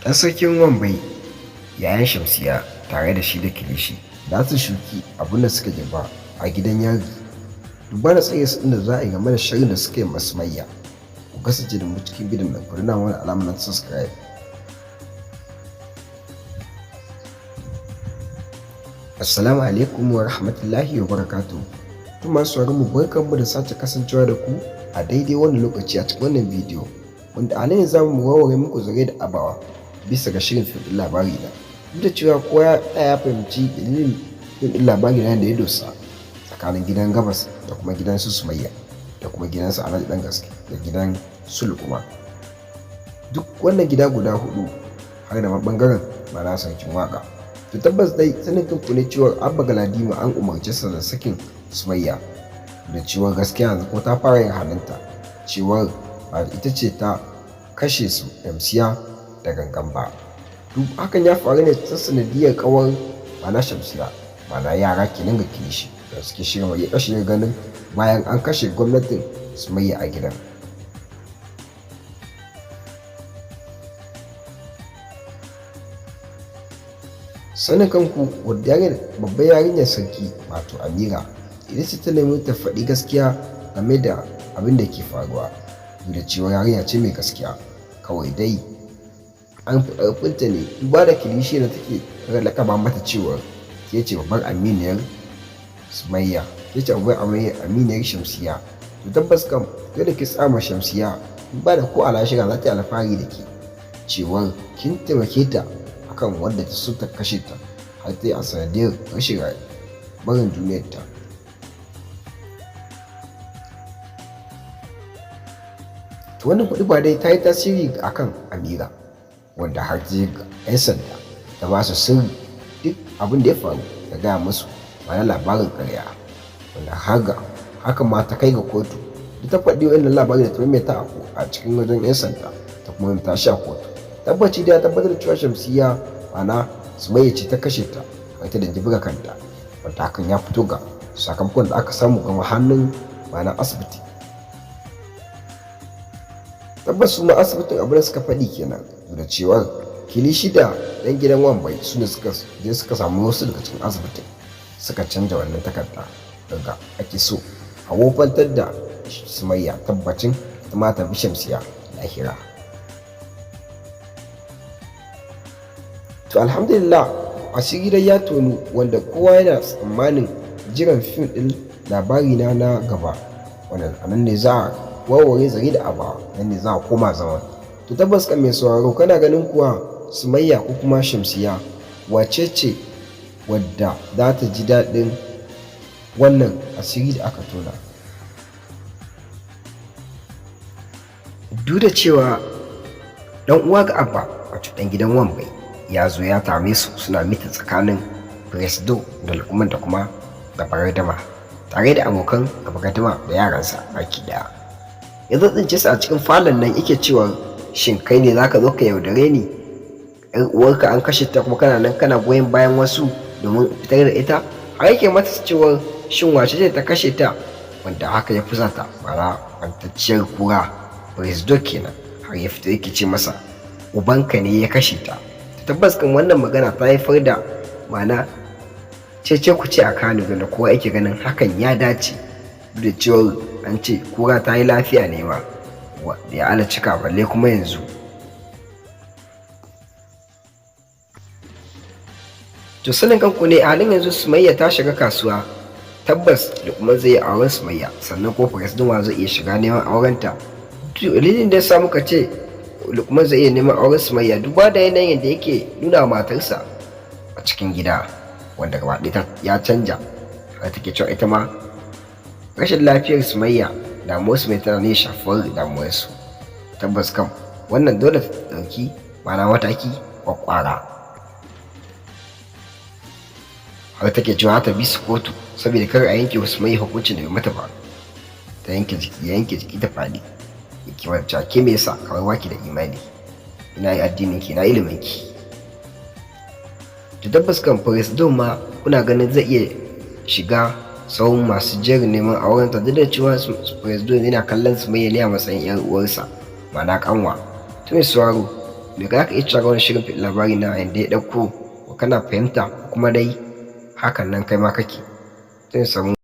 Ɗan sarkin Wambai yayan Shamsiyya tare da shi da Kilishi za su shuki abin da suka girba a gidan yari. Duba da tsaye su inda za a yi game da shirin da suka yi masu Sumayya. Ku kasance da mu cikin bidiyon nan, ku danna mana alamar subscribe. Assalamu alaikum wa rahmatullahi wa barakatuh. Tun masu sauran mu barkanmu da sace kasancewa da ku a daidai wannan lokaci a cikin wannan bidiyo, wanda a nan za mu warware muku zare da abawa bisa ga shirin fim ɗin labari na. Duk da cewa kowa ya fahimci dalilin fim ɗin labari na da ya dosa tsakanin gidan gabas da kuma gidan su Sumayya da kuma gidan su Alhaji Dan Gaske da gidan Sul kuma. Duk wannan gida guda hudu har da bangaren mana sarkin waka. To tabbas dai sanin kanku ne cewa Abba Galadima an umarce sa da sakin Sumayya, da cewa gaskiya yanzu ko ta fara yin halinta cewar ba ita ce ta kashe su Shamsiyya da gangan ba. Duk hakan ya faru ne ta sanadiyar kawar mana Shamsiyya, mana yara kenan ga Kilishi da suke shirin ya kashe ganin bayan an kashe gwamnatin Sumayya a gidan. Sanin kanku wadda babbar yarinyar sarki wato Amira ita ce ta nemi ta faɗi gaskiya game da abin da ke faruwa, duk da cewa yarinya ce mai gaskiya, kawai dai an fi ƙarfinta ne duba da Kilishi da take lakaba mata cewa ke ce babbar aminiyar Sumayya, ke ce babbar aminiyar Shamsiyya. To tabbas kam dole ki tsama Shamsiyya duba da ko alashira za ta yi alfahari da ke cewar kin taimake ta akan wanda ta so ta kashe ta har ta yi a sanadiyar rashin barin duniyar ta. To wannan kuɗi ba dai ta yi tasiri akan Amira, wanda har ta ga 'yan sanda ta ba su sirri duk abin da ya faru da gaya musu ba na labarin ƙarya, wanda haka ma ta kai ga kotu da ta faɗi wannan labarin da ta maimaita a cikin wajen 'yan sanda ta kuma ta sha kotu. Tabbaci da ya tabbatar da cewa Shamsiyya mana Sumayya ce ta kashe ta har ta danji buga kanta, wanda hakan ya fito ga sakamakon da aka samu ga hannun mana asibiti. Tabbas su ma asibitin abin da suka faɗi kenan, da cewa Kilishi da ɗan gidan Wambai su ne suka samu wasu daga cikin asibitin suka canja wannan takarda daga ake so a wofantar da Sumayya, tabbacin ita ma ta bi Shamsiyya lahira. To alhamdulillah asiri dai ya tonu, wanda kowa yana tsammanin jiran fim ɗin labari na gaba, wannan anan ne za a warware zare da abawa, nan ne za a koma zaman. To tabbas kan mai sauraro kana ganin kuwa Sumayya ko kuma Shamsiyya wace ce wadda za ta ji daɗin wannan asiri da aka tona? Duk da cewa ɗan uwa ga Abba wato ɗan gidan Wambai ya zo ya tame su suna mita tsakanin Presdo da Lukman da kuma Gabaradama tare da abokan Gabaradama da yaransa baki daya. Ya zo tsince su a cikin falon nan yake cewa shin kai ne zaka zo ka yaudare ni? Yar uwarka an kashe ta kuma kana nan kana goyon bayan wasu domin fitar da ita? Har yake mata cewa shin wace ce ta kashe ta, wanda haka ya fusata bara kwantacciyar kura Presdo kenan, har ya fito yake ce masa ubanka ne ya kashe ta. Tabbas kan wannan magana ta haifar da mana cece ku ce a Kano, da kowa yake ganin hakan ya dace, duk da cewa an ce kura ta yi lafiya ne ma da ya ala cika balle kuma yanzu. To sanin kanku ne a halin yanzu Sumayya ta shiga kasuwa, tabbas da kuma zai yi auren Sumayya, sannan ko Presdoma zai iya shiga neman aurenta. Dalilin da ya sa muka ce Lukman zai iya neman auren Sumayya duba da yanayin da yake nuna matarsa a cikin gida, wanda gaba ɗaya ya canja, har take cewa ita ma rashin lafiyar Sumayya damuwar Sumayya tana ne shafar damuwarsu. Tabbas kam wannan dole ta ɗauki mana mataki kwakwara, har take cewa ta bi su kotu saboda kar a yanke wa Sumayya hukuncin da bai mata ba, ta yanke jiki ta fadi. Ki wacce ke me yasa kawai waki da imani, ina yi addinin ki na ilimin ki. To tabbas kan Presdo ma kuna ganin zai iya shiga sahun masu jerin neman auren ta, duk da cewa Presdo yana kallon Sumayya ne a matsayin yar uwarsa mana kanwa. To mai sauraro me za ka iya cewa ga wani shirin labari na yanda ya ɗauko, kana fahimta kuma dai hakan nan kai ma kake. Zan samu